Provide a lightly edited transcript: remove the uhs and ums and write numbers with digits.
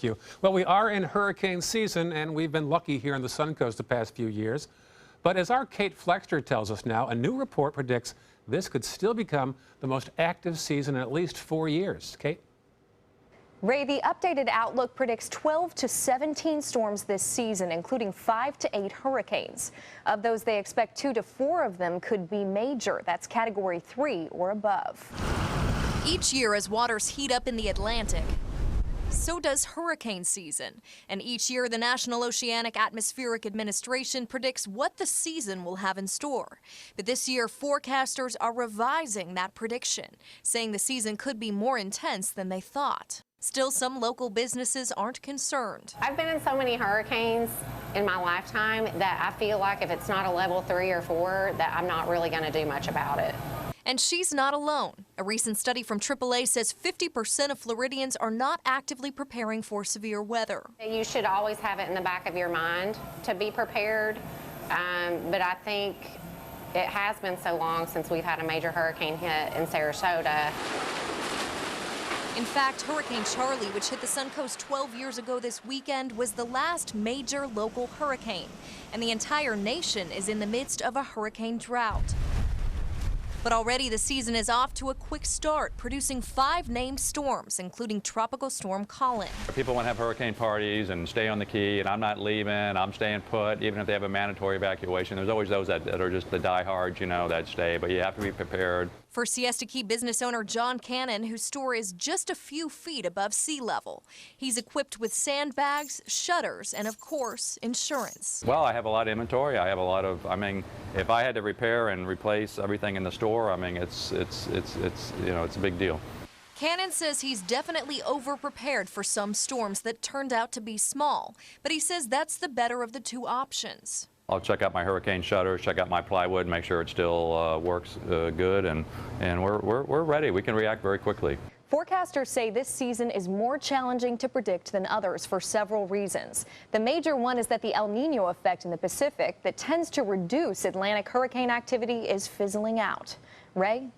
You. Well, we are in hurricane season, and we've been lucky here on the Suncoast the past few years. But as our Kate Flexter tells us now, a new report predicts this could still become the most active season in at least 4 years. Kate? Ray, the updated outlook predicts 12 to 17 storms this season, including 5 to 8 hurricanes. Of those, they expect 2 to 4 of them could be major. That's Category 3 or above. Each year, as waters heat up in the Atlantic, so does hurricane season. And each year, the National Oceanic Atmospheric Administration predicts what the season will have in store. But this year, forecasters are revising that prediction, saying the season could be more intense than they thought. Still, some local businesses aren't concerned. I've been in so many hurricanes in my lifetime that I feel like if it's not a level 3 or 4, that I'm not really going to do much about it. And she's not alone. A recent study from AAA says 50% of Floridians are not actively preparing for severe weather. You should always have it in the back of your mind to be prepared, but I think it has been so long since we've had a major hurricane hit in Sarasota. In fact, Hurricane Charlie, which hit the Suncoast 12 years ago this weekend, was the last major local hurricane. And the entire nation is in the midst of a hurricane drought. But already the season is off to a quick start, producing 5 named storms, including Tropical Storm Colin. People want to have hurricane parties and stay on the key, and I'm not leaving, I'm staying put, even if they have a mandatory evacuation. There's always those that are just the diehards, you know, that stay, but you have to be prepared. For Siesta Key business owner John Cannon, whose store is just a few feet above sea level. He's equipped with sandbags, shutters, and of course, insurance. Well, I have a lot of inventory. I have a lot of, if I had to repair and replace everything in the store, it's a big deal. Cannon says he's definitely over-prepared for some storms that turned out to be small, but he says that's the better of the 2 options. I'll check out my hurricane shutters, check out my plywood, make sure it still works good, and we're ready. We can react very quickly. Forecasters say this season is more challenging to predict than others for several reasons. The major one is that the El Nino effect in the Pacific that tends to reduce Atlantic hurricane activity is fizzling out. Ray?